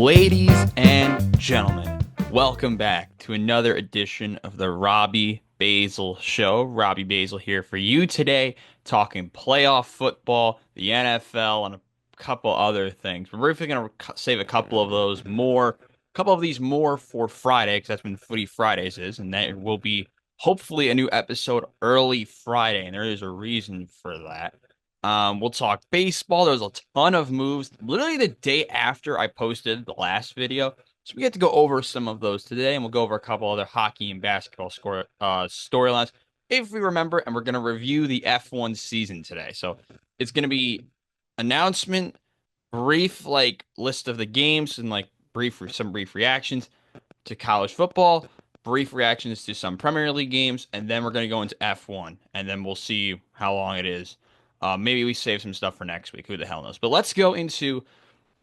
Ladies and gentlemen, welcome back to another edition of the Robbie Basel Show. Robbie Basel here for you today, talking playoff football, the NFL, and a couple other things. We're briefly going to save a couple of these more for Friday, because that's when Footy Fridays is, and that will be hopefully a new episode early Friday, and there is a reason for that. We'll talk baseball. There was a ton of moves literally the day after I posted the last video. So we get to go over some of those today, and we'll go over a couple other hockey and basketball storylines if we remember. And we're going to review the F1 season today. So it's going to be announcement, brief list of the games, and some brief reactions to college football, brief reactions to some Premier League games, and then we're going to go into F1, and then we'll see how long it is. Maybe we save some stuff for next week. Who the hell knows? But let's go into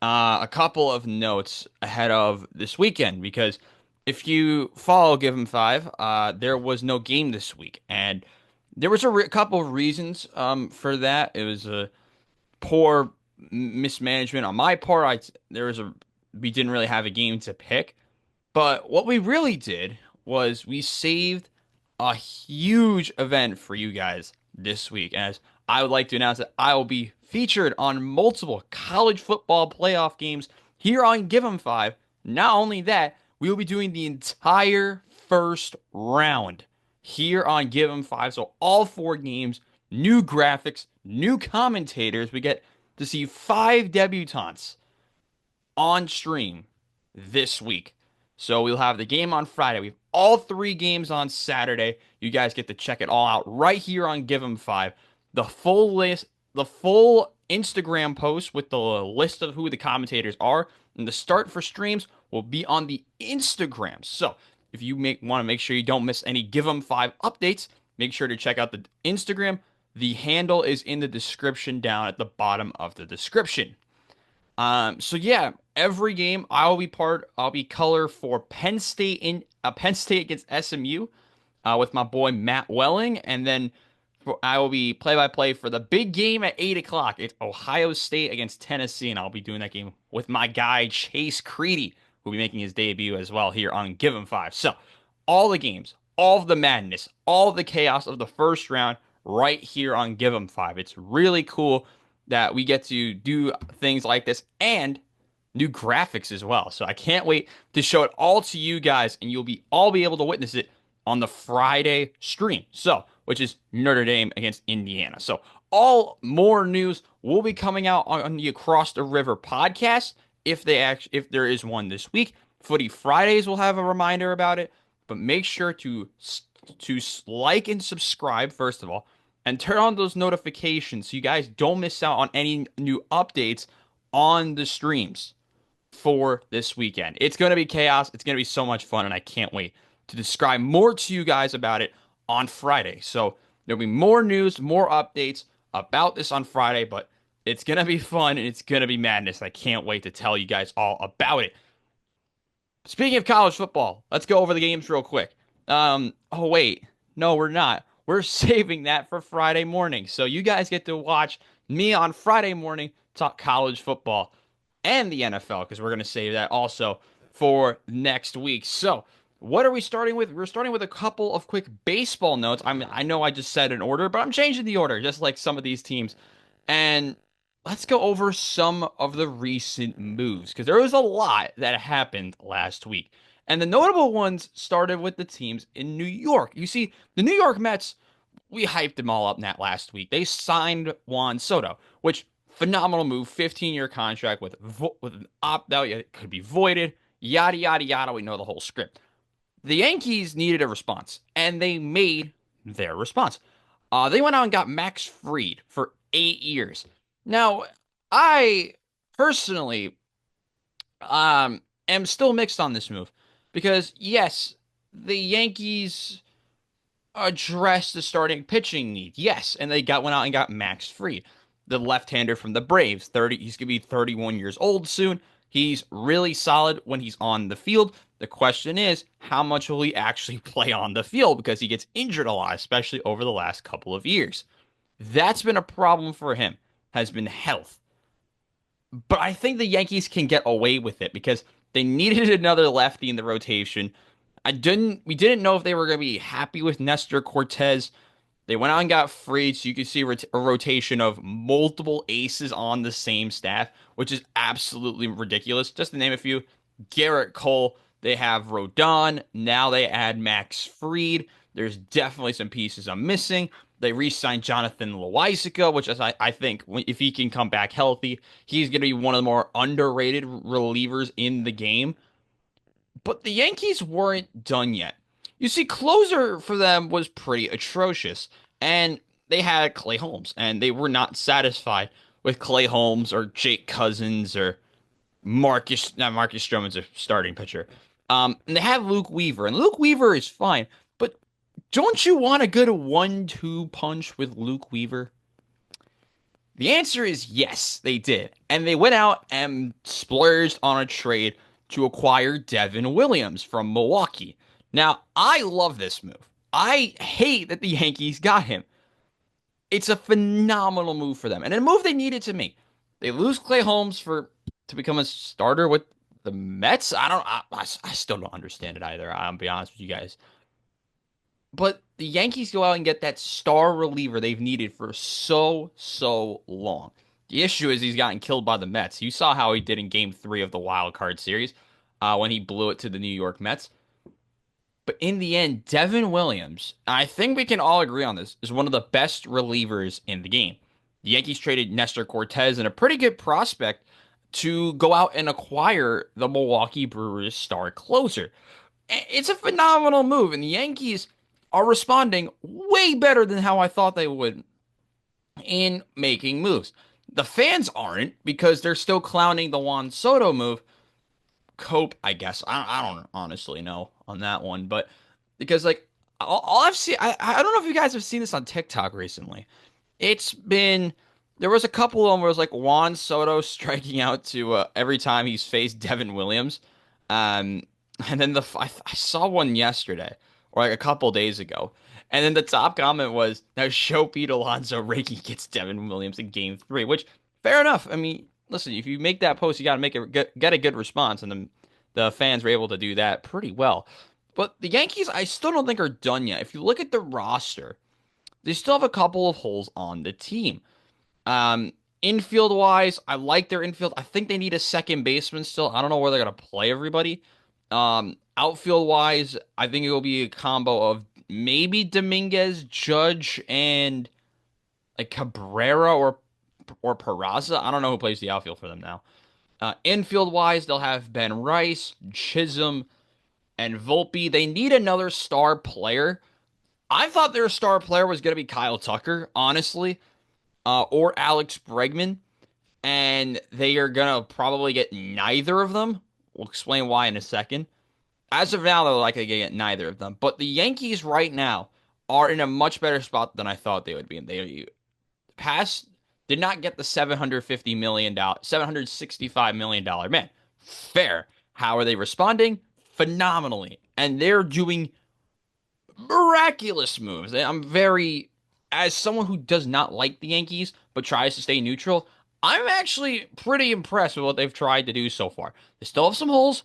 a couple of notes ahead of this weekend, because if you follow Give 'em Five, there was no game this week, and there was a couple of reasons for that. It was a poor mismanagement on my part. We didn't really have a game to pick, but what we really did was we saved a huge event for you guys this week. As I would like to announce that I will be featured on multiple college football playoff games here on Give 'em Five. Not only that, we will be doing the entire first round here on Give 'em Five. So all four games, new graphics, new commentators. We get to see 5 debutantes on stream this week. So we'll have the game on Friday. We have all 3 games on Saturday. You guys get to check it all out right here on Give 'em Five. The full list, the full Instagram post with the list of who the commentators are, and the start for streams will be on the Instagram. So if you want to make sure you don't miss any Give 'em Five updates, make sure to check out the Instagram. The handle is in the description down at the bottom of the description. So yeah, every game I'll be color for Penn State Penn State against SMU, with my boy Matt Welling, and then I will be play-by-play for the big game at 8 o'clock. It's Ohio State against Tennessee, and I'll be doing that game with my guy Chase Creedy, who'll be making his debut as well here on Give 'em Five. So all the games, all of the madness, all of the chaos of the first round, right here on Give 'em Five. It's really cool that we get to do things like this, and new graphics as well. So I can't wait to show it all to you guys, and you'll all be able to witness it on the Friday stream. So, which is Notre Dame against Indiana. So all more news will be coming out on the Across the River podcast, if there is one this week. Footy Fridays will have a reminder about it, but make sure to like and subscribe first of all, and turn on those notifications so you guys don't miss out on any new updates on the streams for this weekend. It's going to be chaos. It's going to be so much fun, and I can't wait to describe more to you guys about it on Friday. So there'll be more news, more updates about this on Friday, but it's going to be fun and it's going to be madness. I can't wait to tell you guys all about it. Speaking of college football, let's go over the games real quick. Oh, wait. No, we're not. We're saving that for Friday morning. So you guys get to watch me on Friday morning talk college football and the NFL, because we're going to save that also for next week. So what are we starting with? We're starting with a couple of quick baseball notes. I know I just said an order, but I'm changing the order, just like some of these teams. And let's go over some of the recent moves, because there was a lot that happened last week. And the notable ones started with the teams in New York. You see, the New York Mets, we hyped them all up in that last week. They signed Juan Soto, which phenomenal move, 15-year contract with an opt-out. It could be voided, yada, yada, yada. We know the whole script. The Yankees needed a response, and they made their response. They went out and got Max Fried for 8 years. Now, I personally am still mixed on this move, because yes, the Yankees addressed the starting pitching need. Yes, and they went out and got Max Fried, the left-hander from the Braves. He's gonna be 31 years old soon. He's really solid when he's on the field. The question is, how much will he actually play on the field? Because he gets injured a lot, especially over the last couple of years. That's been a problem for him, has been health. But I think the Yankees can get away with it because they needed another lefty in the rotation. We didn't know if they were going to be happy with Nestor Cortez. They went out and got Freed, so you could see a rotation of multiple aces on the same staff, which is absolutely ridiculous. Just to name a few, Garrett Cole, they have Rodon, now they add Max Freed. There's definitely some pieces I'm missing. They re-signed Jonathan Loaisiga, which is, I think if he can come back healthy, he's going to be one of the more underrated relievers in the game. But the Yankees weren't done yet. You see, closer for them was pretty atrocious, and they had Clay Holmes, and they were not satisfied with Clay Holmes or Jake Cousins or not Marcus Stroman's a starting pitcher. And they have Luke Weaver, and Luke Weaver is fine, but don't you want a good 1-2 punch with Luke Weaver? The answer is yes, they did. And they went out and splurged on a trade to acquire Devin Williams from Milwaukee. Now, I love this move. I hate that the Yankees got him. It's a phenomenal move for them, and a move they needed to make. They lose Clay Holmes for to become a starter with the Mets. I still don't understand it either. I'll be honest with you guys. But the Yankees go out and get that star reliever they've needed for so long. The issue is he's gotten killed by the Mets. You saw how he did in Game 3 of the Wild Card Series when he blew it to the New York Mets. But in the end, Devin Williams, I think we can all agree on this, is one of the best relievers in the game. The Yankees traded Nestor Cortez and a pretty good prospect to go out and acquire the Milwaukee Brewers star closer. It's a phenomenal move, and the Yankees are responding way better than how I thought they would in making moves. The fans aren't because they're still clowning the Juan Soto move. Cope, I guess. I don't honestly know on that one, but because like all I've seen, I don't know if you guys have seen this on TikTok recently. It's been there was a couple of them where it was like Juan Soto striking out to every time he's faced Devin Williams, um, and then I saw one yesterday or like a couple days ago, and then the top comment was now show Pete Alonso Reiki gets Devin Williams in Game 3, which fair enough. I mean, listen, if you make that post, you got to make it get a good response, and the fans were able to do that pretty well. But the Yankees, I still don't think are done yet. If you look at the roster, they still have a couple of holes on the team. Um, Infield wise, I like their infield. I think they need a second baseman still. I don't know where they're gonna play everybody. Outfield wise, I think it will be a combo of maybe Dominguez, Judge, and like Cabrera or Peraza. I don't know who plays the outfield for them now. Infield wise, they'll have Ben Rice, Chisholm, and Volpe. They need another star player. I thought their star player was going to be Kyle Tucker, honestly, or Alex Bregman, and they are going to probably get neither of them. We'll explain why in a second. As of now, they're likely to get neither of them. But the Yankees right now are in a much better spot than I thought they would be. And they passed did not get the $765 million man. Fair. How are they responding? Phenomenally. And they're doing miraculous moves. As someone who does not like the Yankees but tries to stay neutral, I'm actually pretty impressed with what they've tried to do so far. They still have some holes.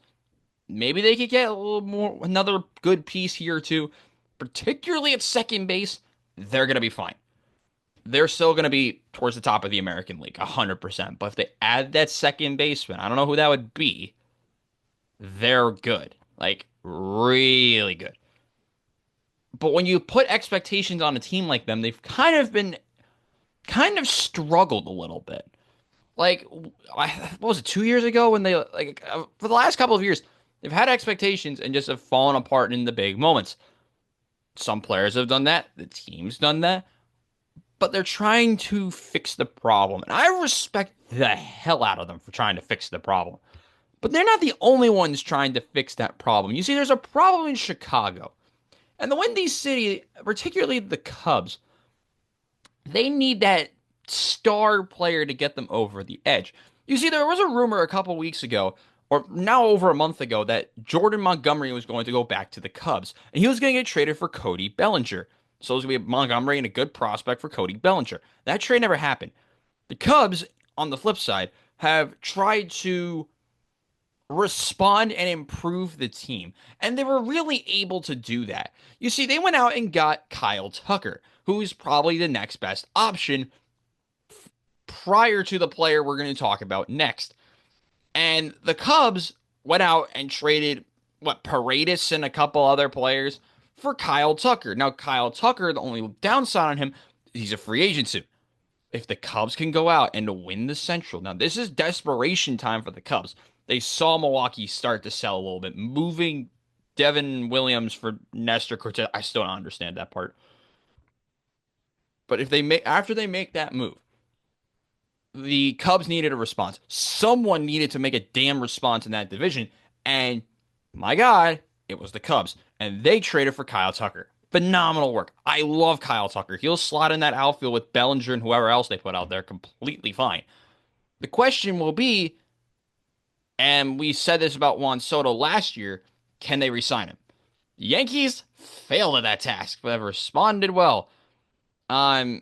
Maybe they could get a little more, another good piece here or two, particularly at second base. They're going to be fine. They're still going to be towards the top of the American League, 100%. But if they add that second baseman, I don't know who that would be, they're good. Like, really good. But when you put expectations on a team like them, they've kind of struggled a little bit. Like, what was it, 2 years ago when for the last couple of years, they've had expectations and just have fallen apart in the big moments. Some players have done that. The team's done that. But they're trying to fix the problem. And I respect the hell out of them for trying to fix the problem. But they're not the only ones trying to fix that problem. You see, there's a problem in Chicago. And the Windy City, particularly the Cubs, they need that star player to get them over the edge. You see, there was a rumor a couple weeks ago, or now over a month ago, that Jordan Montgomery was going to go back to the Cubs. And he was going to get traded for Cody Bellinger. So it was going to be Montgomery and a good prospect for Cody Bellinger. That trade never happened. The Cubs, on the flip side, have tried to respond and improve the team. And they were really able to do that. You see, they went out and got Kyle Tucker, who is probably the next best option prior to the player we're going to talk about next. And the Cubs went out and traded what Paredes and a couple other players for Kyle Tucker. Now, Kyle Tucker, the only downside on him, he's a free agent soon. If the Cubs can go out and win the Central, now this is desperation time for the Cubs. They saw Milwaukee start to sell a little bit, moving Devin Williams for Nestor Cortez. I still don't understand that part. But if they make after they make that move, the Cubs needed a response. Someone needed to make a damn response in that division. And my God, it was the Cubs. And they traded for Kyle Tucker. Phenomenal work. I love Kyle Tucker. He'll slot in that outfield with Bellinger and whoever else they put out there completely fine. The question will be, and we said this about Juan Soto last year, can they resign him? The Yankees failed at that task, but have responded well. Um,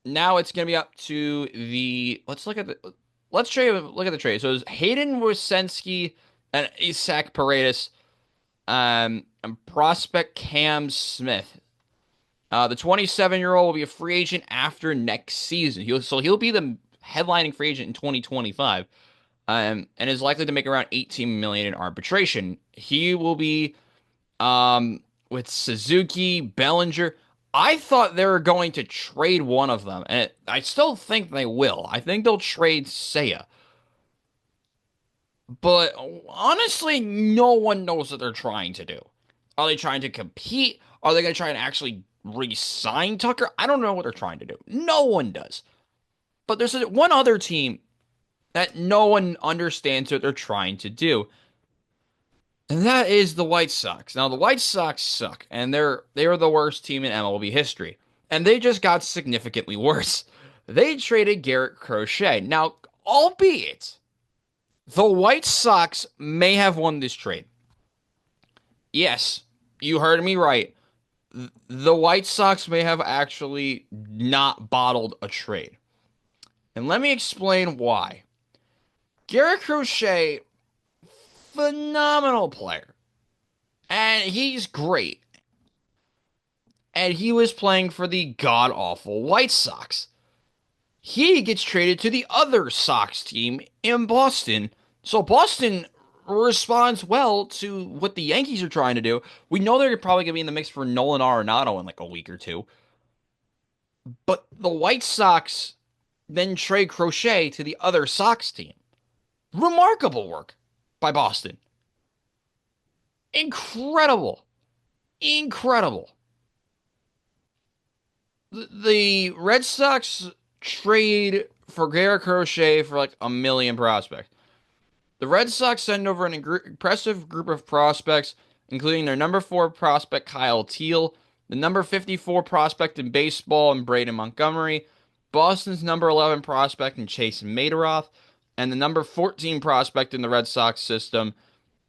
Now it's going to be up to the look at the trade. So it's Hayden Wesensky and Isaac Paredes, and prospect Cam Smith. The 27-year-old will be a free agent after next season. He'll be the headlining free agent in 2025, and is likely to make around 18 million in arbitration. He will be with Suzuki, Bellinger. I thought they were going to trade one of them, and I still think they will. I think they'll trade Seiya. But honestly, no one knows what they're trying to do. Are they trying to compete? Are they going to try and actually re-sign Tucker? I don't know what they're trying to do. No one does. But there's one other team that no one understands what they're trying to do, and that is the White Sox. Now, the White Sox suck, and they are the worst team in MLB history. And they just got significantly worse. They traded Garrett Crochet. Now, albeit the White Sox may have won this trade. Yes, you heard me right. The White Sox may have actually not bottled a trade. And let me explain why. Garrett Crochet, phenomenal player. And he's great. And he was playing for the god-awful White Sox. He gets traded to the other Sox team in Boston. So Boston responds well to what the Yankees are trying to do. We know they're probably going to be in the mix for Nolan Arenado in like a week or two. But the White Sox then trade Crochet to the other Sox team. Remarkable work by Boston. Incredible. Incredible. The Red Sox trade for Garrett Crochet for like a million prospects. The Red Sox send over an impressive group of prospects, including their number 4 prospect Kyle Teal, the number 54 prospect in baseball in Braden Montgomery, Boston's number 11 prospect in Chase Madaroth, and the number 14 prospect in the Red Sox system,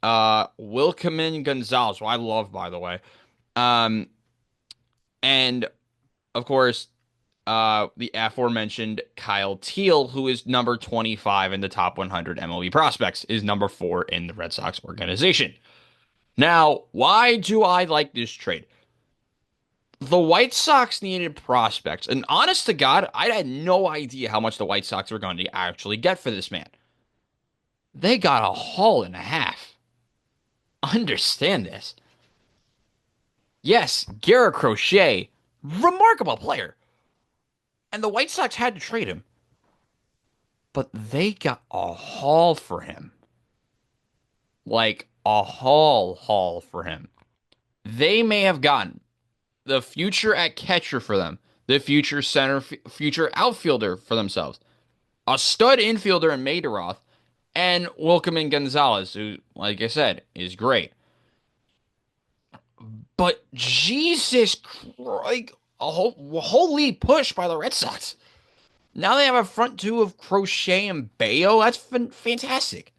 Wilkeman Gonzalez, who I love, by the way. And, of course, the aforementioned Kyle Teal, who is number 25 in the top 100 MLB prospects, is number 4 in the Red Sox organization. Now, why do I like this trade? The White Sox needed prospects, and honest to God, I had no idea how much the White Sox were going to actually get for this man. They got a haul and a half. Understand this. Yes, Garrett Crochet, remarkable player. And the White Sox had to trade him. But they got a haul for him. Like a haul for him. They may have gotten the future at catcher for them, the future center, future outfielder for themselves, a stud infielder in Madaroth, and Wilkeman Gonzalez, who, like I said, is great. But Jesus Christ, a holy push by the Red Sox. Now they have a front two of Crochet and Bayo. That's fantastic.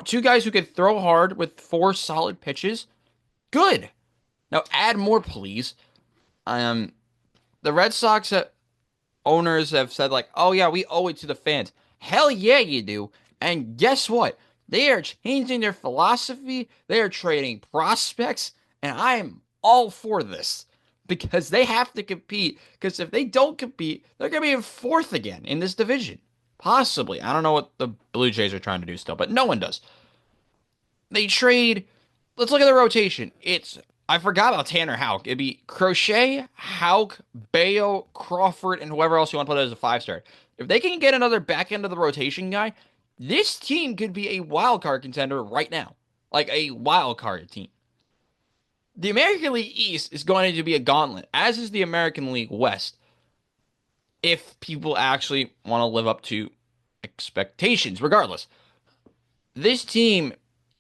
2 guys who can throw hard with 4 solid pitches. Good. Now add more, please. The Red Sox owners have said like, oh yeah, we owe it to the fans. Hell yeah, you do. And guess what? They are changing their philosophy. They are trading prospects, and I am all for this because they have to compete. Because if they don't compete, they're going to be in fourth again in this division. Possibly. I don't know what the Blue Jays are trying to do still, but no one does. They trade. Let's look at the rotation. I forgot about Tanner Houck. It'd be Crochet, Houck, Bayo, Crawford, and whoever else you want to put as a 5-star. If they can get another back end of the rotation guy, this team could be a wild card contender right now. Like a wild card team. The American League East is going to be a gauntlet, as is the American League West, if people actually want to live up to expectations. Regardless, this team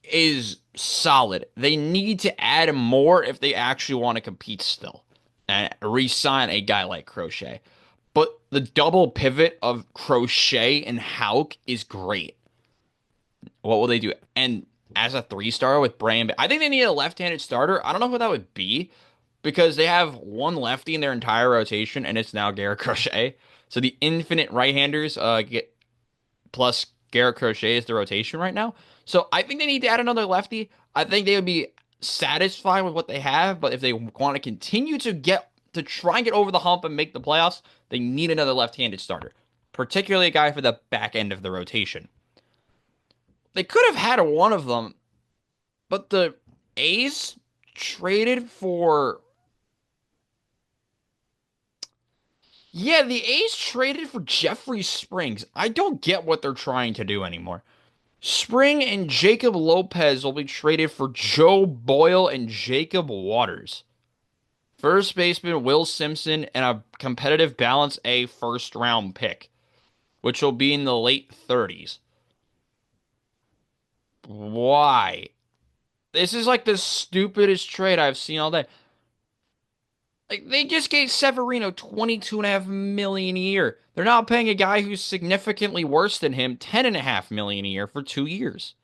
is solid. They need to add more if they actually want to compete still and re-sign a guy like Crochet. But the double pivot of Crochet and Houck is great. What will they do? And as a 3-star with Brand, I think they need a left-handed starter. I don't know who that would be because they have one lefty in their entire rotation, and it's now Garrett Crochet. So the infinite right-handers get plus Garrett Crochet is the rotation right now. So I think they need to add another lefty. I think they would be satisfied with what they have, but if they want to continue to try and get over the hump and make the playoffs, they need another left-handed starter, particularly a guy for the back end of the rotation. They could have had one of them, but the A's traded for. Yeah, the A's traded for Jeffrey Springs. I don't get what they're trying to do anymore. Spring and Jacob Lopez will be traded for Joe Boyle and Jacob Waters. First baseman Will Simpson and a competitive balance A first round pick, which will be in the late 30s. Why? This is like the stupidest trade I've seen all day. Like they just gave Severino 22.5 million a year. They're now paying a guy who's significantly worse than him 10.5 million a year for 2 years.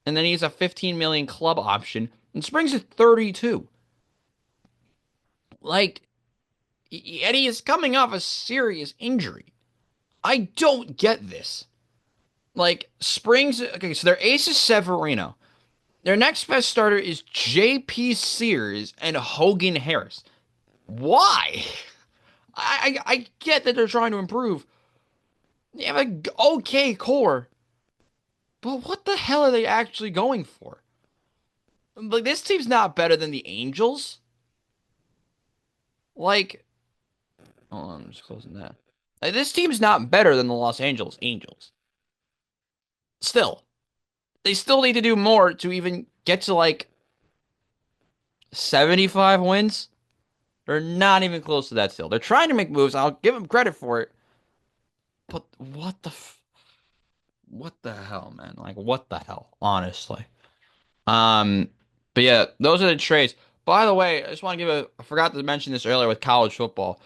And then he has a 15 million club option and Springs at 32. Like, and he is coming off a serious injury. I don't get this. Like, Springs, okay, so their ace is Severino. Their next best starter is J.P. Sears and Hogan Harris. Why? I get that they're trying to improve. They have an okay core. But what the hell are they actually going for? Like, this team's not better than the Angels. Like, hold on, I'm just closing that. Like, this team's not better than the Los Angeles Angels. Still, they still need to do more to even get to like 75 wins. They're not even close to that still. They're trying to make moves. I'll give them credit for it. But what the hell, man? Like what the hell, honestly. Um but yeah, those are the trades. By the way, I just want to I forgot to mention this earlier with college football.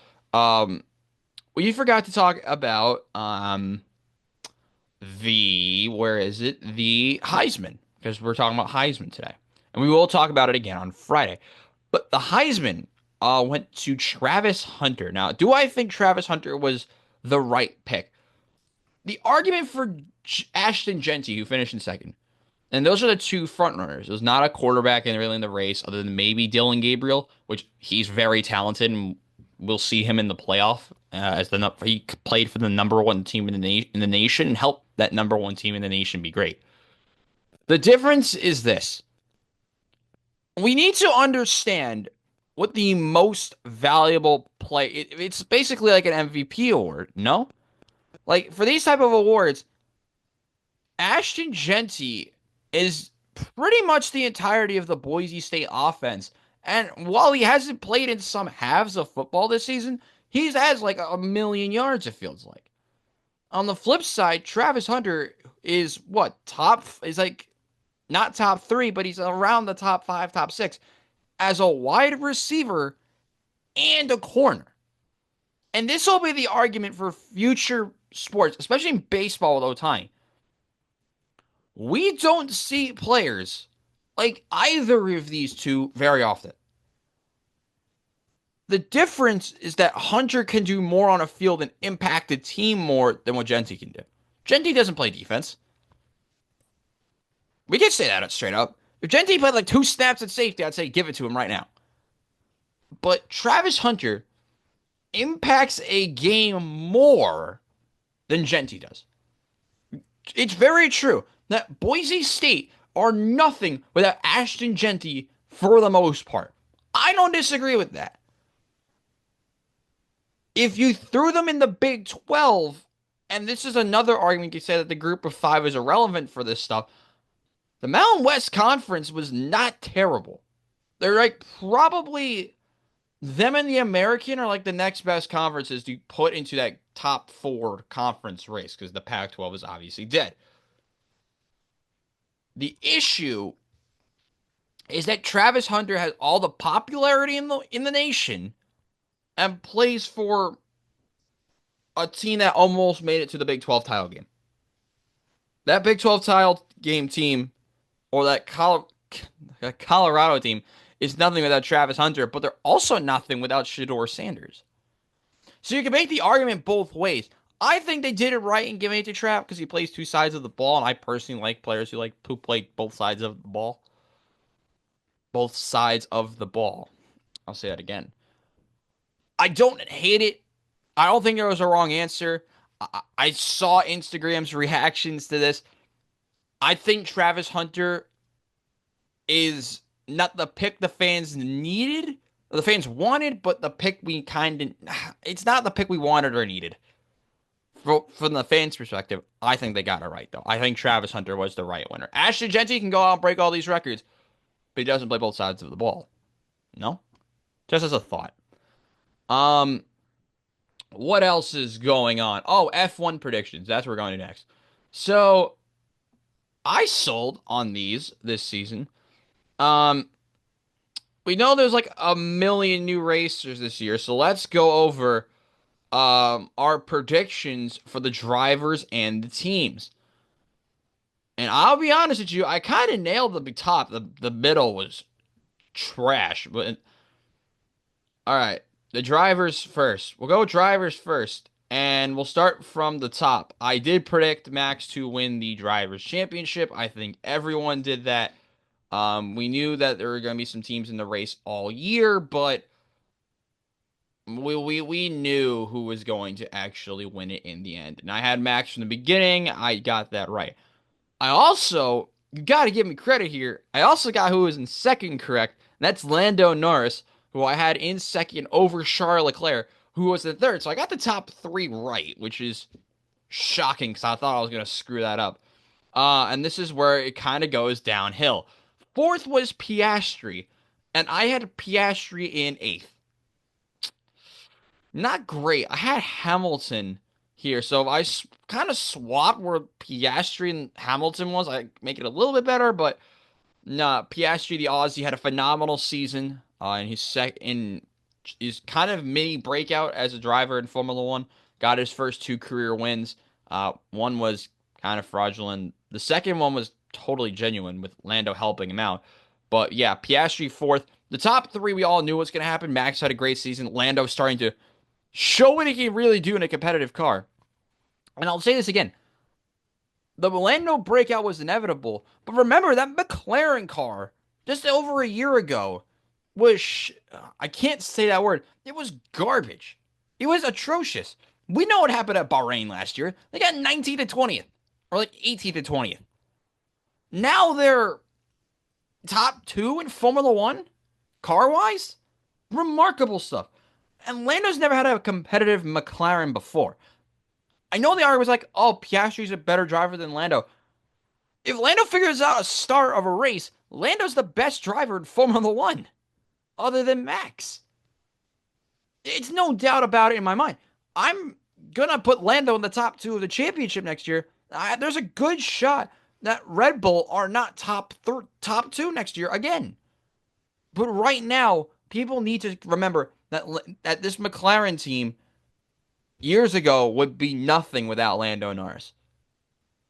We forgot to talk about where is it? The Heisman, because we're talking about Heisman today. And we will talk about it again on Friday. But the Heisman went to Travis Hunter. Now, do I think Travis Hunter was the right pick? The argument for Ashton Jeanty, who finished in second, and those are the two front runners. There's not a quarterback in really in the race other than maybe Dylan Gabriel, which he's very talented, and we'll see him in the playoff he played for the number one team in the nation and helped that number one team in the nation be great. The difference is this: we need to understand what the most valuable play. It's basically like an MVP award, no? Like for these type of awards, Ashton Jeanty is pretty much the entirety of the Boise State offense. And while he hasn't played in some halves of football this season, he has like a million yards, it feels like. On the flip side, Travis Hunter is is like not top three, but he's around the top five, top six as a wide receiver and a corner. And this will be the argument for future sports, especially in baseball with Otani. We don't see players like either of these two very often. The difference is that Hunter can do more on a field and impact the team more than what Genti can do. Genti doesn't play defense. We can say that straight up. If Genti played like 2 snaps at safety, I'd say give it to him right now. But Travis Hunter impacts a game more than Genti does. It's very true that Boise State are nothing without Ashton Genti for the most part. I don't disagree with that. If you threw them in the Big 12, and this is another argument you could say that the group of five is irrelevant for this stuff, the Mountain West Conference was not terrible. They're like probably them and the American are like the next best conferences to put into that top four conference race because the Pac 12 is obviously dead. The issue is that Travis Hunter has all the popularity in the nation and plays for a team that almost made it to the Big 12 title game. That Big 12 title game team or that Colorado team is nothing without Travis Hunter, but they're also nothing without Shedeur Sanders. So you can make the argument both ways. I think they did it right in giving it to Trav because he plays 2 sides of the ball, and I personally like players who play both sides of the ball. Both sides of the ball. I'll say that again. I don't hate it. I don't think there was a wrong answer. I saw Instagram's reactions to this. I think Travis Hunter is not the pick the fans needed, or the fans wanted, but the pick we kind of, it's not the pick we wanted or needed. From the fans' perspective, I think they got it right, though. I think Travis Hunter was the right winner. Ashton Genti can go out and break all these records, but he doesn't play both sides of the ball. No? Just as a thought. What else is going on? Oh, F1 predictions. That's where we're going to next. So, I sold on these this season. We know there's like a million new racers this year, so let's go over our predictions for the drivers and the teams. And I'll be honest with you, I kind of nailed the top. The middle was trash. But all right, the drivers first. We'll go drivers first, and we'll start from the top. I did predict Max to win the drivers championship. I think everyone did that. We knew that there were going to be some teams in the race all year, but we knew who was going to actually win it in the end. And I had Max from the beginning. I got that right. I also, you got to give me credit here. I also got who was in second correct. And that's Lando Norris, who I had in second over Charles Leclerc, who was in third. So I got the top three right, which is shocking because I thought I was going to screw that up. And this is where it kind of goes downhill. Fourth was Piastri, and I had Piastri in eighth. Not great. I had Hamilton here, so if I kind of swapped where Piastri and Hamilton was, I make it a little bit better, but nah, Piastri, the Aussie, had a phenomenal season, and his kind of mini breakout as a driver in Formula One. Got his first 2 career wins. One was kind of fraudulent. The second one was totally genuine with Lando helping him out. But yeah, Piastri fourth. The top three, we all knew what's going to happen. Max had a great season. Lando starting to show what he can really do in a competitive car. And I'll say this again. The Lando breakout was inevitable. But remember, that McLaren car, just over a year ago, was, I can't say that word, it was garbage. It was atrocious. We know what happened at Bahrain last year. They got 19th and 20th. Or like 18th and 20th. Now they're top 2 in Formula One, car-wise. Remarkable stuff. And Lando's never had a competitive McLaren before. I know the argument was like, oh, Piastri's a better driver than Lando. If Lando figures out a start of a race, Lando's the best driver in Formula One, other than Max. It's no doubt about it in my mind. I'm going to put Lando in the top 2 of the championship next year. There's a good shot that Red Bull are not top 2 next year again. But right now, people need to remember that this McLaren team years ago would be nothing without Lando Norris.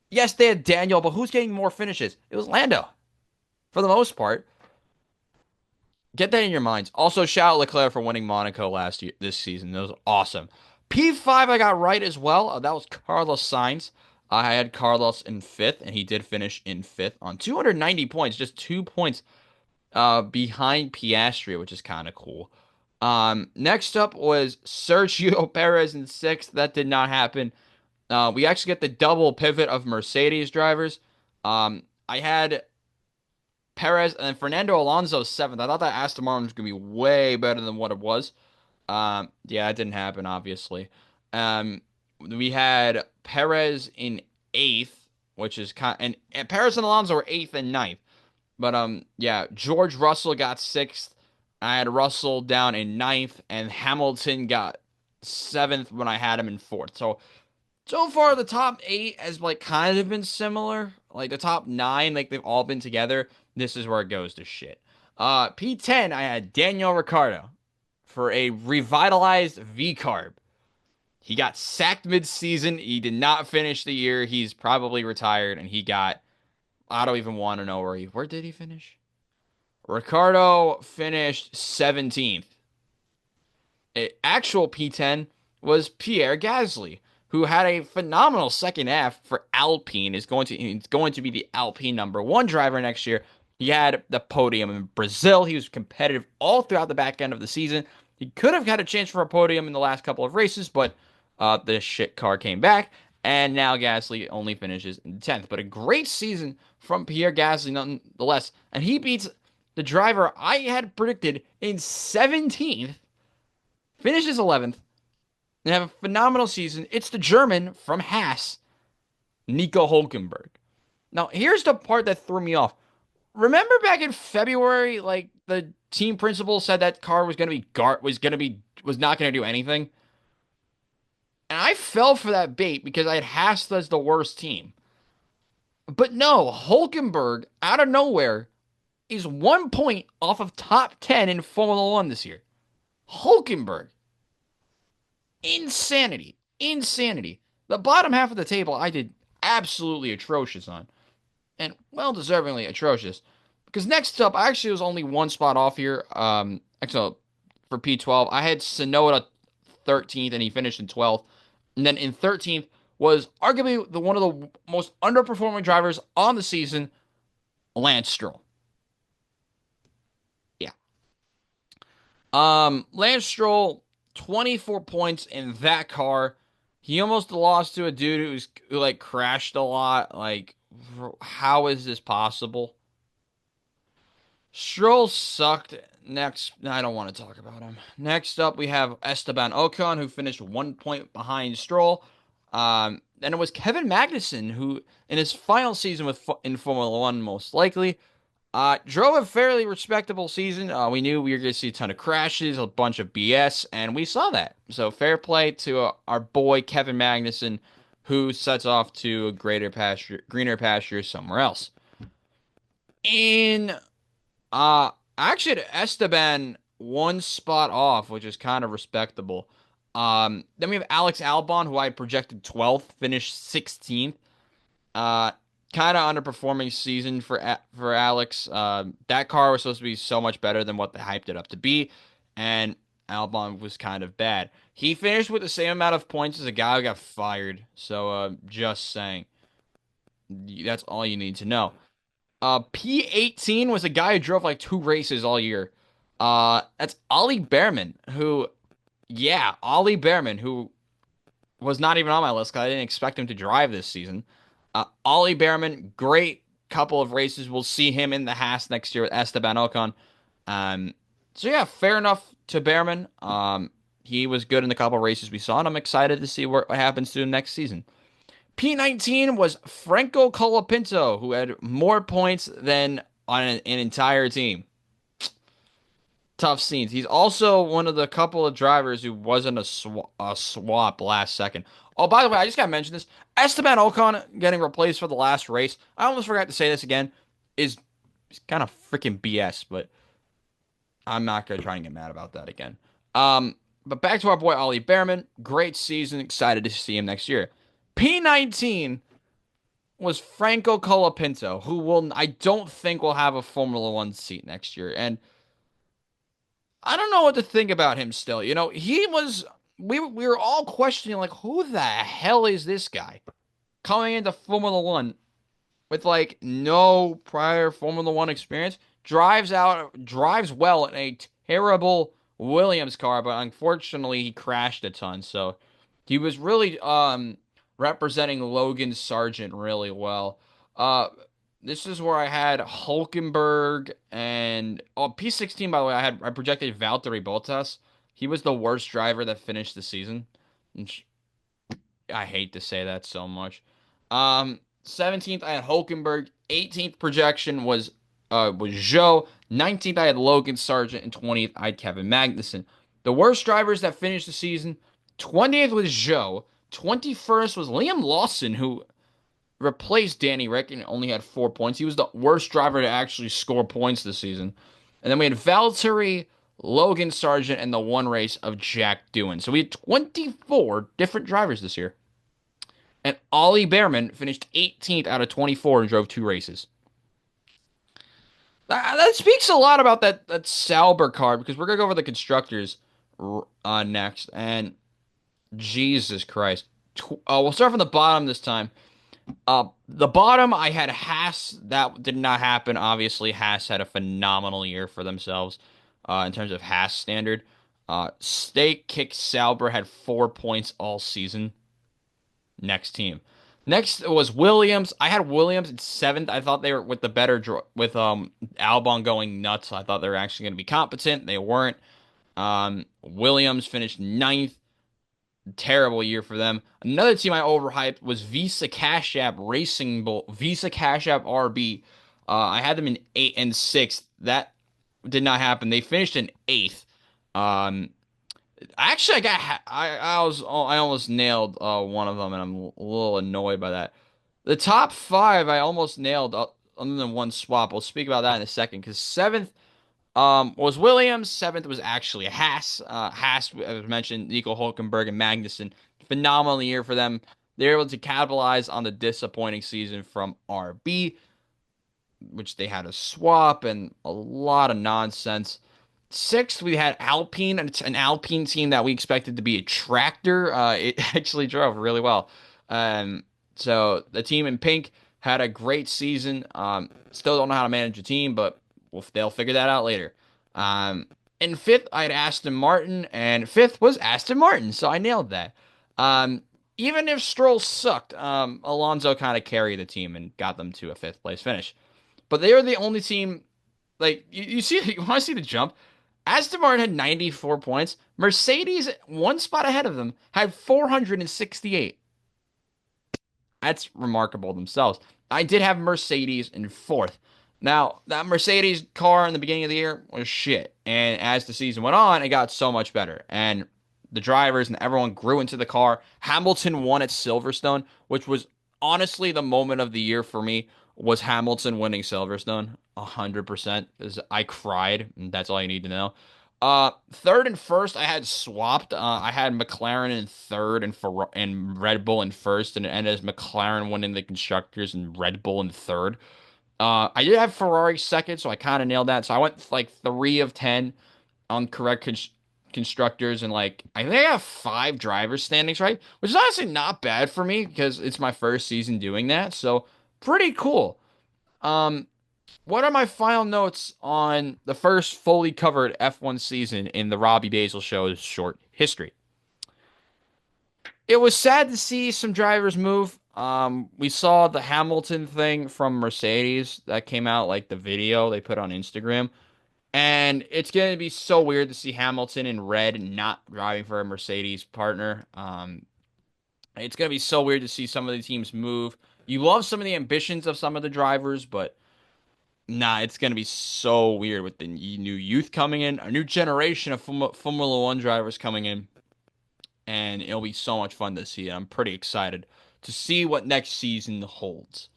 Yes, they had Daniel, but who's getting more finishes? It was Lando, for the most part. Get that in your minds. Also, shout out Leclerc for winning Monaco last year, this season. That was awesome. P5 I got right as well. That was Carlos Sainz. I had Carlos in fifth, and he did finish in fifth on 290 points, just 2 points behind Piastri, which is kind of cool. Next up was Sergio Perez in sixth. That did not happen. We actually get the double pivot of Mercedes drivers. I had Perez and then Fernando Alonso seventh. I thought that Aston Martin was going to be way better than what it was. Yeah, it didn't happen, obviously. We had Perez in eighth, which is and Perez and Alonso were eighth and ninth. But yeah, George Russell got sixth. I had Russell down in ninth, and Hamilton got seventh when I had him in fourth. So far, the top eight has like kind of been similar. Like the top nine, like they've all been together. This is where it goes to shit. P10, I had Daniel Ricciardo for a revitalized V carb. He got sacked mid-season. He did not finish the year. He's probably retired, and he got. I don't even want to know where did he finish? Ricardo finished 17th. Actual P10 was Pierre Gasly, who had a phenomenal second half for Alpine. He's going to be the Alpine number one driver next year. He had the podium in Brazil. He was competitive all throughout the back end of the season. He could have had a chance for a podium in the last couple of races, but the shit car came back, and now Gasly only finishes in 10th. But a great season from Pierre Gasly nonetheless, and he beats the driver I had predicted in 17th, finishes 11th, and have a phenomenal season. It's the German from Haas, Nico Hulkenberg. Now, here's the part that threw me off. Remember back in February, like the team principal said that car was was not gonna do anything, and I fell for that bait because I had Haas as the worst team. But no, Hulkenberg out of nowhere is 1 point off of top 10 in Formula One this year. Hulkenberg, insanity, insanity. The bottom half of the table I did absolutely atrocious on, and well deservingly atrocious. Because next up, I actually was only one spot off here. Actually, for P12, I had Sonoda 13th, and he finished in 12th. And then in 13th was arguably one of the most underperforming drivers on the season, Lance Stroll. Yeah. Lance Stroll, 24 points in that car. He almost lost to a dude who like crashed a lot. Like, how is this possible? Stroll sucked. Next, I don't want to talk about him. Next up, we have Esteban Ocon, who finished 1 point behind Stroll. Then it was Kevin Magnussen, who in his final season in Formula One, most likely, drove a fairly respectable season. We knew we were going to see a ton of crashes, a bunch of BS, and we saw that. So fair play to our boy Kevin Magnussen, who sets off to a greener pasture somewhere else. In actually, Esteban 1 spot off, which is kind of respectable. Then we have Alex Albon, who I projected 12th, finished 16th. Uh, Kind of underperforming season for Alex. That car was supposed to be so much better than what they hyped it up to be, and Albon was kind of bad. He finished with the same amount of points as a guy who got fired. So, just saying, that's all you need to know. P18 was a guy who drove like 2 races all year. That's Ollie Behrman, who, yeah, Ollie Behrman, who was not even on my list because I didn't expect him to drive this season. Ollie Behrman, great couple of races. We'll see him in the Haas next year with Esteban Ocon. So yeah, fair enough to Behrman. He was good in the couple of races we saw, and I'm excited to see what happens to him next season. P19 was Franco Colapinto, who had more points than on an entire team. Tough scenes. He's also one of the couple of drivers who wasn't a swap last second. Oh, by the way, I just got to mention this. Esteban Ocon getting replaced for the last race. I almost forgot to say this again. Is kind of freaking BS, but I'm not going to try and get mad about that again. But back to our boy Ollie Behrman. Great season. Excited to see him next year. P19 was Franco Colapinto, who I don't think will have a Formula One seat next year. And I don't know what to think about him still. He was we were all questioning like who the hell is this guy coming into Formula One with like no prior Formula One experience, drives well in a terrible Williams car, but unfortunately he crashed a ton. So he was really representing Logan Sargent really well. Uh this is where I had Hulkenberg and P16 by the way, I projected Valtteri Bottas. He was the worst driver that finished the season. I hate to say that so much. 17th I had Hulkenberg. 18th projection was Joe. 19th I had Logan Sargent, and 20th I had Kevin Magnussen. The worst drivers that finished the season. 20th was Joe. 21st was Liam Lawson, who replaced Danny Rick and only had 4 points. He was the worst driver to actually score points this season. And then we had Valtteri, Logan Sargent, and the one race of Jack Doohan. So we had 24 different drivers this year. And Ollie Behrman finished 18th out of 24 and drove two races. That speaks a lot about that Sauber car because we're gonna go over the constructors next. And Jesus Christ, we'll start from the bottom this time. The bottom I had Haas. That did not happen. Obviously, Haas had a phenomenal year for themselves in terms of Haas standard. Steak Kick Sauber had 4 points all season. Next team. Next was Williams. I had Williams at seventh. I thought they were with the better with Albon going nuts. I thought they were actually going to be competent. They weren't. Williams finished ninth. Terrible year for them. Another team I overhyped was Visa Cash App Racing Bull. Visa Cash App RB. I had them in 8th and 6th. That did not happen. They finished in 8th. Actually, I almost nailed one of them, and I'm a little annoyed by that. The top five I almost nailed, other than one swap. We'll speak about that in a second. Because seventh was Williams. Seventh was actually Haas. Haas, as mentioned, Nico Hulkenberg and Magnussen. Phenomenal year for them. They were able to capitalize on the disappointing season from RB, which they had a swap and a lot of nonsense. Sixth, we had Alpine, and it's an Alpine team that we expected to be a tractor. It actually drove really well. So the team in pink had a great season. Still don't know how to manage a team, but they'll figure that out later. In fifth, I had Aston Martin, and fifth was Aston Martin, so I nailed that. Even if Stroll sucked, Alonso kind of carried the team and got them to a fifth place finish. But they were the only team. Like you see, you want to see the jump. Aston Martin had 94 points. Mercedes, one spot ahead of them, had 468. That's remarkable themselves. I did have Mercedes in fourth. Now, that Mercedes car in the beginning of the year was shit. And as the season went on, it got so much better. And the drivers and everyone grew into the car. Hamilton won at Silverstone, which was honestly the moment of the year for me, was Hamilton winning Silverstone. 100%. Because I cried, and that's all you need to know. Third and first, I had swapped. I had McLaren in third and Red Bull in first, and it ended as McLaren winning the constructors and Red Bull in third. I did have Ferrari second, so I kind of nailed that. So I went like 3 of 10 on correct constructors, and like I think I have 5 drivers standings right, which is honestly not bad for me because it's my first season doing that. So pretty cool. Um, what are my final notes on the first fully covered F1 season in the Robbie Basel Show's short history? It was sad to see some drivers move. We saw the Hamilton thing from Mercedes that came out, like the video they put on Instagram. And it's going to be so weird to see Hamilton in red not driving for a Mercedes partner. It's going to be so weird to see some of the teams move. You love some of the ambitions of some of the drivers, but nah, it's going to be so weird with the new youth coming in, a new generation of Formula One drivers coming in, and it'll be so much fun to see. I'm pretty excited to see what next season holds.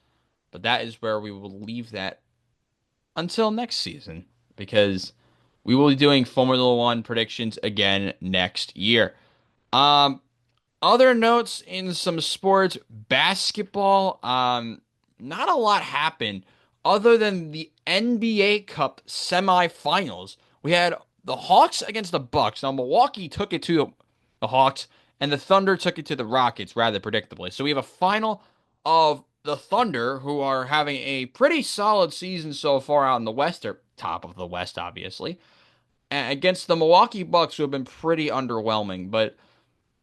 But that is where we will leave that until next season, because we will be doing Formula One predictions again next year. Um, Other notes in some sports, basketball, not a lot happened other than the NBA Cup semifinals. We had the Hawks against the Bucks. Now Milwaukee took it to the Hawks, and the Thunder took it to the Rockets rather predictably. So we have a final of the Thunder, who are having a pretty solid season so far out in the West, or top of the West, obviously, against the Milwaukee Bucks, who have been pretty underwhelming. But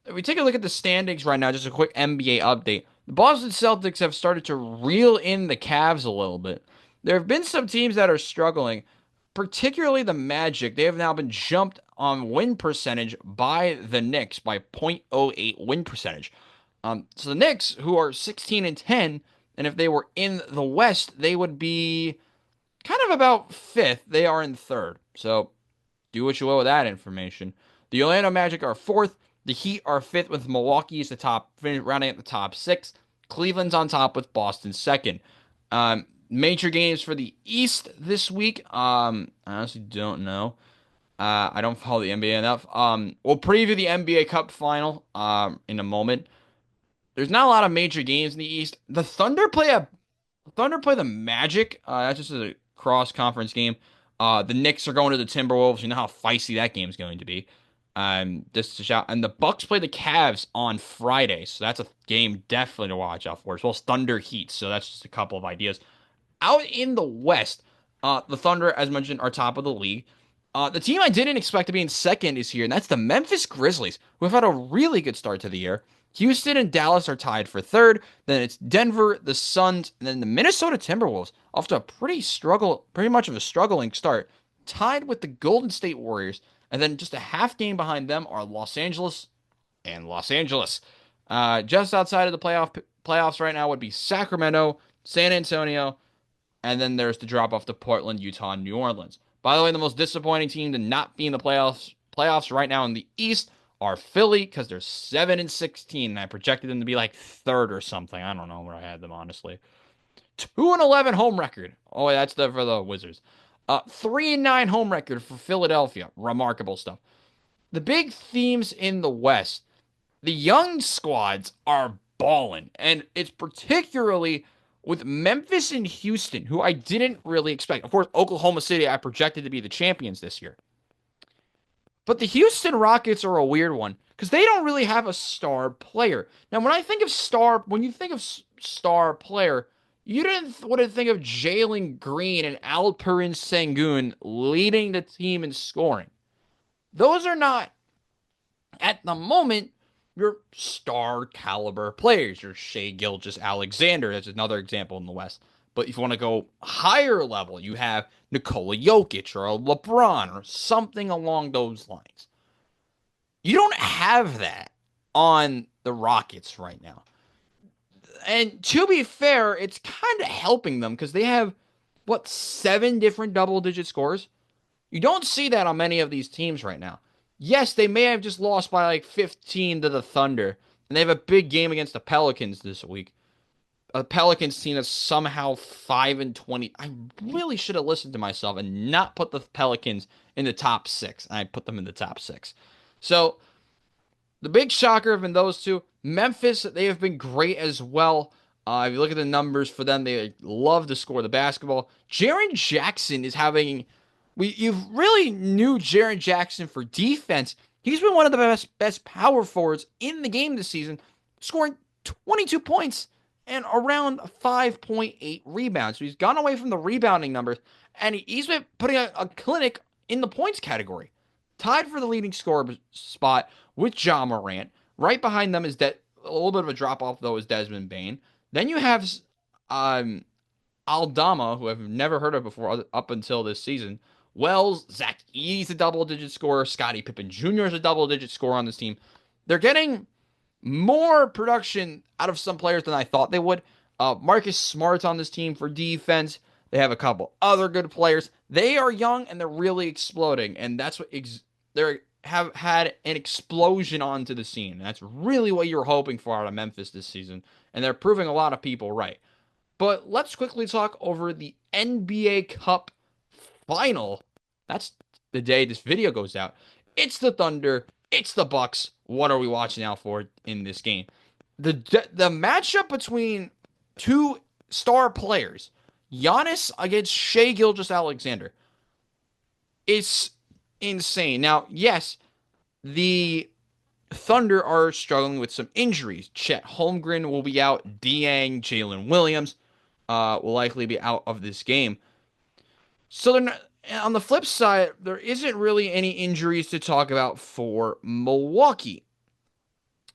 if we take a look at the standings right now, just a quick NBA update. The Boston Celtics have started to reel in the Cavs a little bit. There have been some teams that are struggling, particularly the Magic. They have now been jumped on win percentage by the Knicks by .08 win percentage. So the Knicks, who are 16 and 10, and if they were in the West, they would be kind of about fifth. They are in third. So do what you will with that information. The Orlando Magic are fourth. The Heat are fifth, with Milwaukee as the top, rounding at the top six. Cleveland's on top with Boston second. Major games for the East this week. I honestly don't know. I don't follow the NBA enough. We'll preview the NBA Cup final in a moment. There's not a lot of major games in the East. The Thunder play the Magic. That's just a cross conference game. The Knicks are going to the Timberwolves. You know how feisty that game's going to be. Just a shout. And the Bucks play the Cavs on Friday, so that's a game definitely to watch out for, as well as Thunder Heat. So that's just a couple of ideas. Out in the West, the Thunder, as mentioned, are top of the league. The team I didn't expect to be in second is here, and that's the Memphis Grizzlies, who have had a really good start to the year. Houston and Dallas are tied for third. Then it's Denver, the Suns, and then the Minnesota Timberwolves, off to a pretty much of a struggling start, tied with the Golden State Warriors. And then just a half game behind them are Los Angeles and Los Angeles. Just outside of the playoffs right now would be Sacramento, San Antonio, and then there's the drop off to Portland, Utah, and New Orleans. By the way, the most disappointing team to not be in the playoffs right now in the East are Philly, because they're 7 and 16, and I projected them to be like third or something. I don't know where I had them, honestly. 2 and 11 home record. Oh, that's for the Wizards. 3 and 9 home record for Philadelphia. Remarkable stuff. The big themes in the West. The young squads are balling, and it's particularly with Memphis and Houston, who I didn't really expect. Of course, Oklahoma City I projected to be the champions this year. But the Houston Rockets are a weird one because they don't really have a star player. Now, when you think of star player, you wouldn't think of Jalen Green and Alperen Sengun leading the team in scoring. Those are not, at the moment, your star caliber players. Your Shai Gilgeous-Alexander, that's another example in the West. But if you want to go higher level, you have Nikola Jokic or a LeBron or something along those lines. You don't have that on the Rockets right now. And to be fair, it's kind of helping them because they have, 7 different double-digit scores? You don't see that on many of these teams right now. Yes, they may have just lost by like 15 to the Thunder, and they have a big game against the Pelicans this week. A Pelicans team that's somehow 5 and 20. I really should have listened to myself and not put the Pelicans in the top 6. I put them in the top 6. So the big shocker have been those two. Memphis, they have been great as well. If you look at the numbers for them, they love to score the basketball. Jaren Jackson is having. You really knew Jaren Jackson for defense. He's been one of the best power forwards in the game this season, scoring 22 points and around 5.8 rebounds. So he's gone away from the rebounding numbers, and he's been putting a clinic in the points category. Tied for the leading scorer spot with Ja Morant. Right behind them is a little bit of a drop-off, though, is Desmond Bane. Then you have Aldama, who I've never heard of before up until this season. Wells, Zach Edey's a double-digit scorer. Scottie Pippen Jr. is a double-digit scorer on this team. They're getting more production out of some players than I thought they would. Marcus Smart's on this team for defense. They have a couple other good players. They are young and they're really exploding, and that's what they have had an explosion onto the scene. That's really what you're hoping for out of Memphis this season, and they're proving a lot of people right. But let's quickly talk over the NBA Cup final. That's the day this video goes out. It's the Thunder. It's the Bucks. What are we watching out for in this game? The matchup between two star players, Giannis against Shai Gilgeous-Alexander, is insane. Now, yes, the Thunder are struggling with some injuries. Chet Holmgren will be out. Dieng, Jalen Williams will likely be out of this game. So they're not, on the flip side, there isn't really any injuries to talk about for Milwaukee.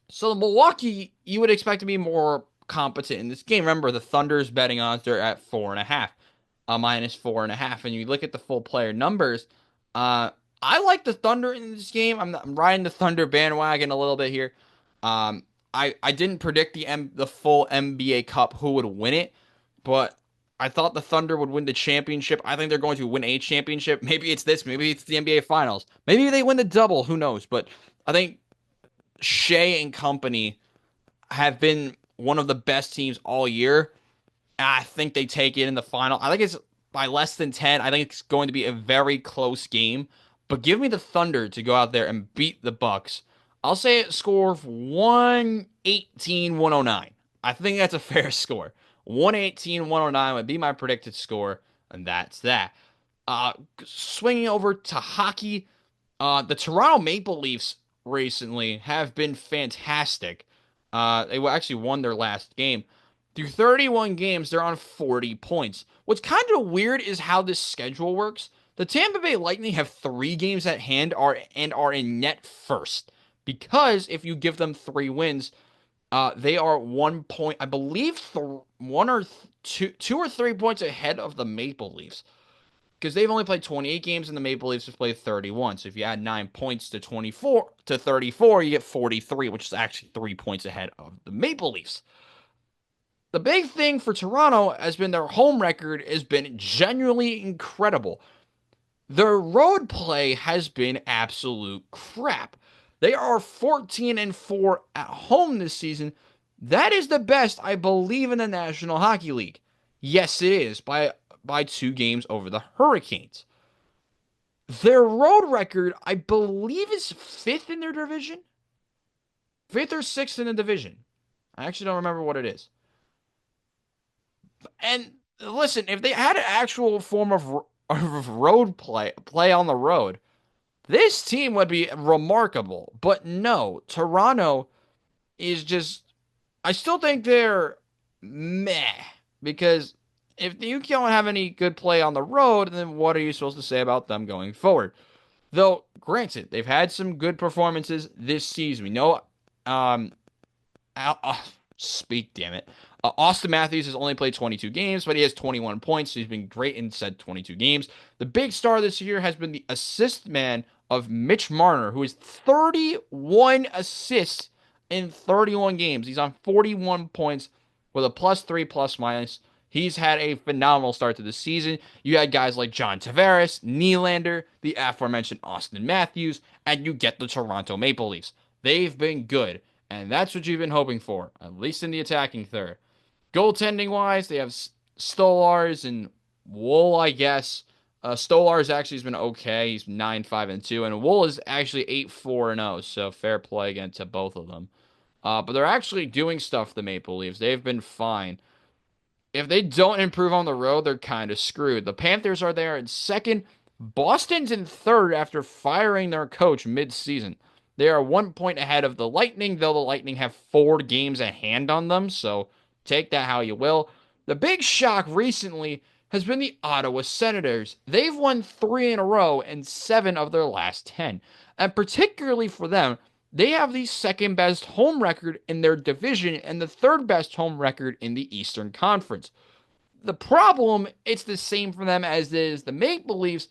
So the Milwaukee, you would expect to be more competent in this game. Remember, the Thunder's betting odds they're at 4.5, minus 4.5, and you look at the full player numbers. Uh, I like the Thunder in this game. I'm riding the Thunder bandwagon a little bit here. Um, I didn't predict the full NBA Cup who would win it, but I thought the Thunder would win the championship. I think they're going to win a championship. Maybe it's this. Maybe it's the NBA Finals. Maybe they win the double. Who knows? But I think Shea and company have been one of the best teams all year. I think they take it in the final. I think it's by less than 10. I think it's going to be a very close game. But give me the Thunder to go out there and beat the Bucks. I'll say it score of 118-109. I think that's a fair score. 118-109 would be my predicted score, and that's that. Swinging over to hockey, the Toronto Maple Leafs recently have been fantastic. They actually won their last game. Through 31 games, they're on 40 points. What's kind of weird is how this schedule works. The Tampa Bay Lightning have 3 games at hand and are in net first. Because if you give them 3 wins, they are 1 point, I believe, one or two or 3 points ahead of the Maple Leafs because they've only played 28 games and the Maple Leafs have played 31. So if you add 9 points to 24 to 34, you get 43, which is actually 3 points ahead of the Maple Leafs. The big thing for Toronto has been their home record has been genuinely incredible. Their road play has been absolute crap. They are 14-4 at home this season. That is the best, I believe, in the National Hockey League. Yes, it is by 2 games over the Hurricanes. Their road record, I believe, is fifth in their division. Fifth or sixth in the division. I actually don't remember what it is. And listen, if they had an actual form of road play on the road, this team would be remarkable. But no, Toronto is just. I still think they're meh because if you can't have any good play on the road, then what are you supposed to say about them going forward? Though, granted, they've had some good performances this season. We know, um, speak, damn it. Austin Matthews has only played 22 games, but he has 21 points. So he's been great in said 22 games. The big star this year has been the assist man of Mitch Marner, who has 31 assists in 31 games. He's on 41 points with a +3 plus minus. He's had a phenomenal start to the season. You had guys like John Tavares, Nylander, the aforementioned Austin Matthews, and you get the Toronto Maple Leafs. They've been good, and that's what you've been hoping for, at least in the attacking third. Goaltending wise, they have Stolars and Wool, I guess. Stolars actually has been okay. He's 9-5-2, and Wool is actually 8-4-0. So fair play again to both of them. But they're actually doing stuff. The Maple Leafs, they've been fine. If they don't improve on the road, they're kind of screwed. The Panthers are there in second. Boston's in third after firing their coach mid-season. They are 1 point ahead of the Lightning, though the Lightning have 4 games at hand on them. So take that how you will. The big shock recently has been the Ottawa Senators. They've won 3 in a row and 7 of their last 10. And particularly for them, they have the second best home record in their division and the third best home record in the Eastern Conference. The problem, it's the same for them as is the Maple Leafs.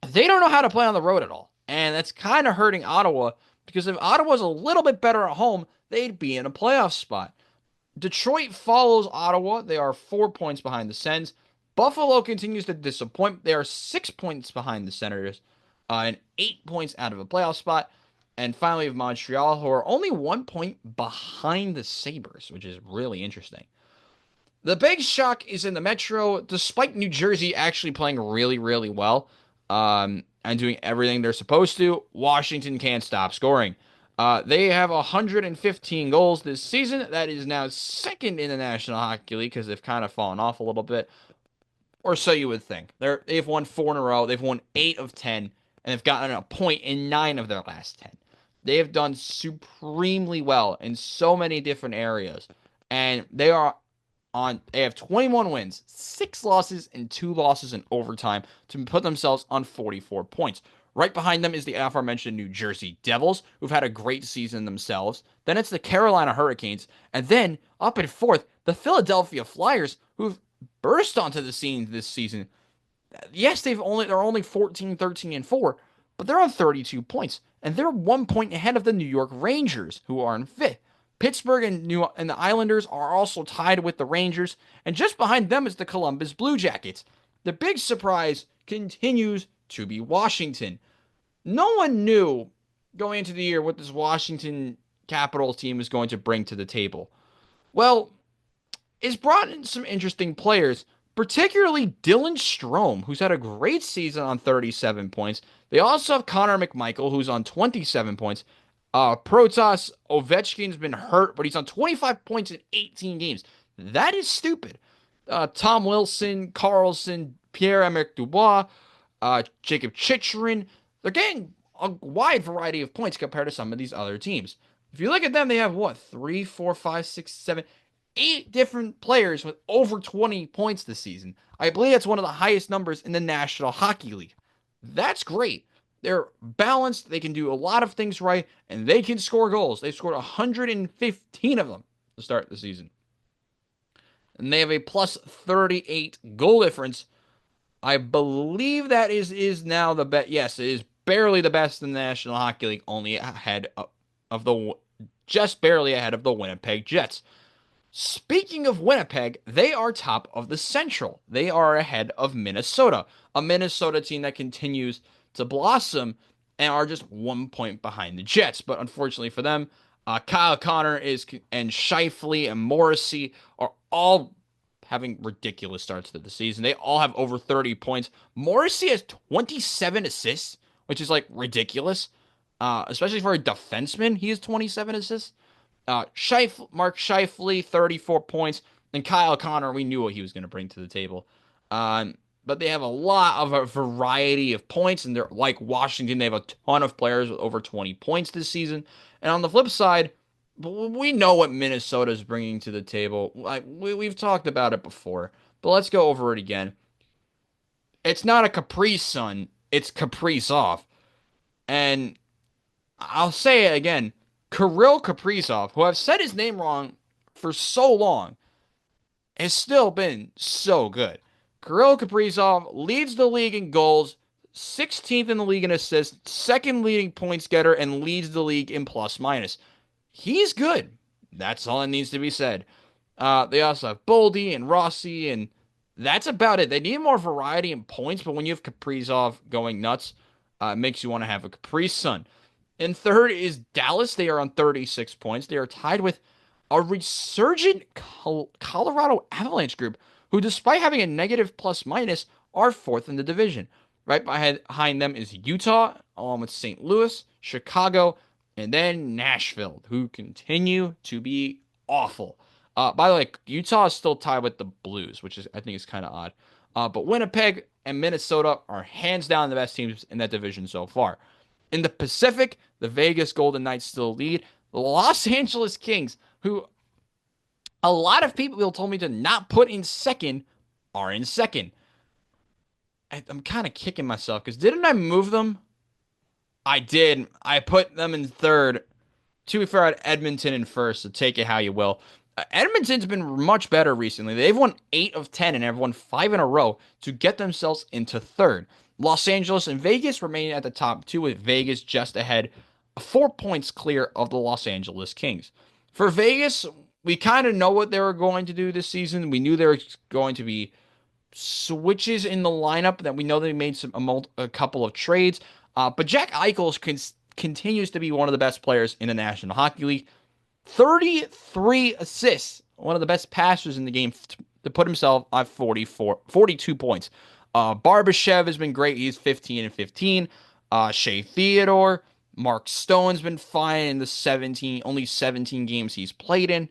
They don't know how to play on the road at all. And that's kind of hurting Ottawa because if Ottawa's a little bit better at home, they'd be in a playoff spot. Detroit follows Ottawa. They are 4 points behind the Sens. Buffalo continues to disappoint. They are 6 points behind the Senators and 8 points out of a playoff spot. And finally, we have Montreal, who are only 1 point behind the Sabres, which is really interesting. The big shock is in the Metro, despite New Jersey actually playing really, really well and doing everything they're supposed to, Washington can't stop scoring. They have 115 goals this season. That is now second in the National Hockey League because they've kind of fallen off a little bit, or so you would think. They've won 4 in a row. They've won 8 of 10, and they've gotten a point in 9 of their last 10. They have done supremely well in so many different areas, and they have 21 wins, 6 losses, and 2 losses in overtime to put themselves on 44 points. Right behind them is the aforementioned New Jersey Devils, who've had a great season themselves. Then it's the Carolina Hurricanes, and then up in fourth, the Philadelphia Flyers, who've burst onto the scene this season. Yes, they're only 14, 13, and 4, but they're on 32 points, and they're 1 point ahead of the New York Rangers, who are in fifth. Pittsburgh and the Islanders are also tied with the Rangers, and just behind them is the Columbus Blue Jackets. The big surprise continues to be Washington. No one knew going into the year what this Washington Capitals team is going to bring to the table. Well, it's brought in some interesting players, particularly Dylan Strome, who's had a great season on 37 points. They also have Connor McMichael, who's on 27 points. Protas Ovechkin's been hurt, but he's on 25 points in 18 games. That is stupid. Tom Wilson, Carlson, Pierre-Emerick Dubois, Jacob Chicherin. They're getting a wide variety of points compared to some of these other teams. If you look at them, they have what? 3, 4, 5, 6, 7, 8 different players with over 20 points this season. I believe that's one of the highest numbers in the National Hockey League. That's great. They're balanced. They can do a lot of things right, and they can score goals. They've scored 115 of them to start the season. And they have a plus 38 goal difference. I believe that is now the best. Yes, it is barely the best in the National Hockey League, only ahead of the just barely ahead of the Winnipeg Jets. Speaking of Winnipeg, they are top of the Central. They are ahead of Minnesota, a Minnesota team that continues to blossom and are just 1 point behind the Jets. But unfortunately for them, Kyle Connor and Scheifele and Morrissey are all having ridiculous starts to the season. They all have over 30 points. Morrissey has 27 assists, which is like ridiculous, especially for a defenseman. He has 27 assists. Mark Scheifele, 34 points, and Kyle Connor, we knew what he was going to bring to the table. But they have a lot of a variety of points, and they're like Washington. They have a ton of players with over 20 points this season. And on the flip side, we know what Minnesota is bringing to the table. Like we've talked about it before, but let's go over it again. It's not a Caprice Sun, it's Caprice off. And I'll say it again. Kirill Kaprizov, who I've said his name wrong for so long, has still been so good. Kirill Kaprizov leads the league in goals, 16th in the league in assists, second leading points getter, and leads the league in plus minus. He's good. That's all that needs to be said. They also have Boldy and Rossi, and that's about it. They need more variety in points, but when you have Kaprizov going nuts, it makes you want to have a Caprice Sun. And third is Dallas. They are on 36 points. They are tied with a resurgent Colorado Avalanche group, who, despite having a negative plus minus, are fourth in the division. Right behind them is Utah, along with St. Louis, Chicago, and then Nashville, who continue to be awful. By the way, Utah is still tied with the Blues, which I think is kind of odd. But Winnipeg and Minnesota are hands down the best teams in that division so far. In the Pacific, the Vegas Golden Knights still lead. The Los Angeles Kings, who a lot of people told me to not put in second, are in second. I'm kind of kicking myself because didn't I move them? I did. I put them in third. To be fair, I had Edmonton in first, so take it how you will. Edmonton's been much better recently. They've won 8 of 10 and have won 5 in a row to get themselves into third. Los Angeles and Vegas remain at the top 2, with Vegas just ahead, 4 points clear of the Los Angeles Kings. For Vegas, we kind of know what they were going to do this season. We knew there was going to be switches in the lineup, that we know they made a couple of trades. But Jack Eichel continues to be one of the best players in the National Hockey League. 33 assists, one of the best passers in the game to put himself at 42 points. Barbashev has been great. He's 15 and 15. Shea Theodore, Mark Stone's been fine in the only 17 games he's played in.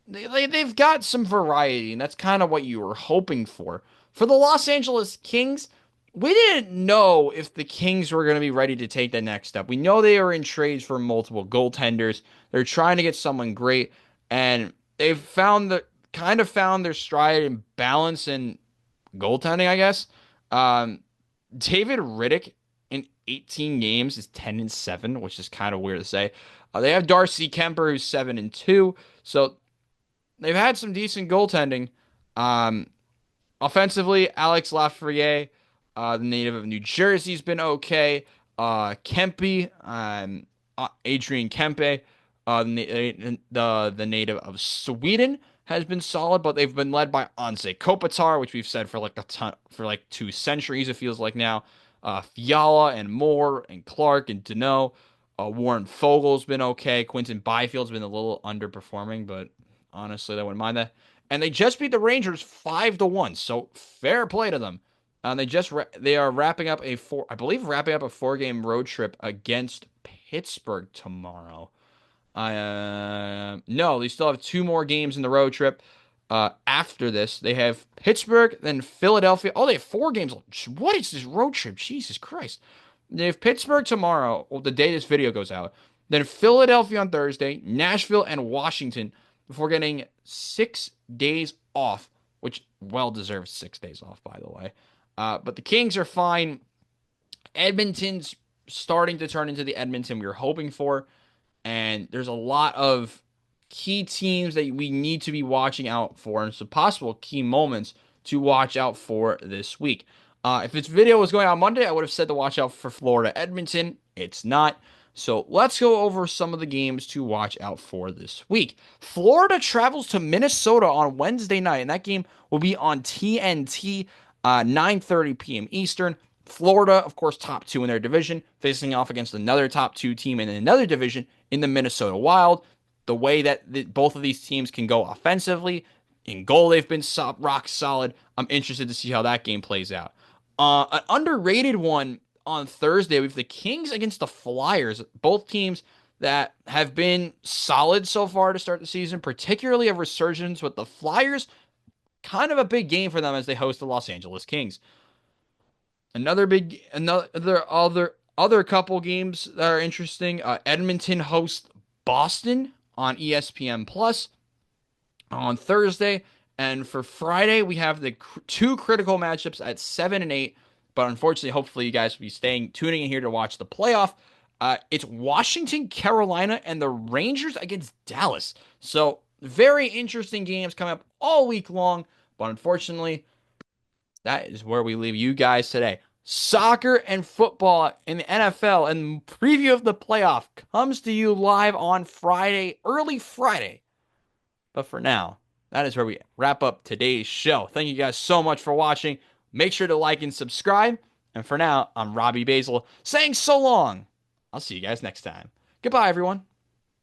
They've got some variety, and that's kind of what you were hoping for. For the Los Angeles Kings, we didn't know if the Kings were going to be ready to take that next step. We know they are in trades for multiple goaltenders. They're trying to get someone great, and they've found their stride and balance in goaltending, I guess. Um, David Riddick in 18 games is 10-7, which is kind of weird to say. They have Darcy Kemper who's 7-2, so they've had some decent goaltending. Um, Offensively, Alex Lafreniere, the native of New Jersey, has been okay. Kempe, Adrian Kempe, the native of Sweden, has been solid, but they've been led by Anze Kopitar, which we've said for like a ton, for like 2 centuries. It feels like now. Fiala and Moore and Clark and Deneau. Warren Fogel's been okay. Quinton Byfield's been a little underperforming, but honestly, I wouldn't mind that. And they just beat the Rangers 5-1. So fair play to them. They are I believe wrapping up a 4 game road trip against Pittsburgh tomorrow. No, they still have 2 more games in the road trip. After this, they have Pittsburgh, then Philadelphia. Oh, they have 4 games. What is this road trip? Jesus Christ. They have Pittsburgh tomorrow, well, the day this video goes out. Then Philadelphia on Thursday, Nashville, and Washington before getting 6 days off, which well deserved 6 days off, by the way. But the Kings are fine. Edmonton's starting to turn into the Edmonton we were hoping for. And there's a lot of key teams that we need to be watching out for and some possible key moments to watch out for this week. If this video was going out Monday, I would have said to watch out for Florida Edmonton. It's not. So let's go over some of the games to watch out for this week. Florida travels to Minnesota on Wednesday night, and that game will be on TNT, 9:30 p.m. Eastern. Florida, of course, top 2 in their division, facing off against another top 2 team in another division in the Minnesota Wild. The way that both of these teams can go offensively, in goal, they've been rock solid. I'm interested to see how that game plays out. An underrated one on Thursday, we have the Kings against the Flyers. Both teams that have been solid so far to start the season, particularly a resurgence with the Flyers. Kind of a big game for them as they host the Los Angeles Kings. Another couple games that are interesting. Edmonton hosts Boston on ESPN Plus on Thursday, and for Friday we have the 2 critical matchups at 7 and 8. But unfortunately, hopefully you guys will be tuning in here to watch the playoff. It's Washington, Carolina, and the Rangers against Dallas. So very interesting games coming up all week long. But unfortunately, that is where we leave you guys today. Soccer and football in the NFL and preview of the playoff comes to you live on Friday, early Friday. But for now, that is where we wrap up today's show. Thank you guys so much for watching. Make sure to like and subscribe. And for now, I'm Robbie Basel saying so long. I'll see you guys next time. Goodbye, everyone.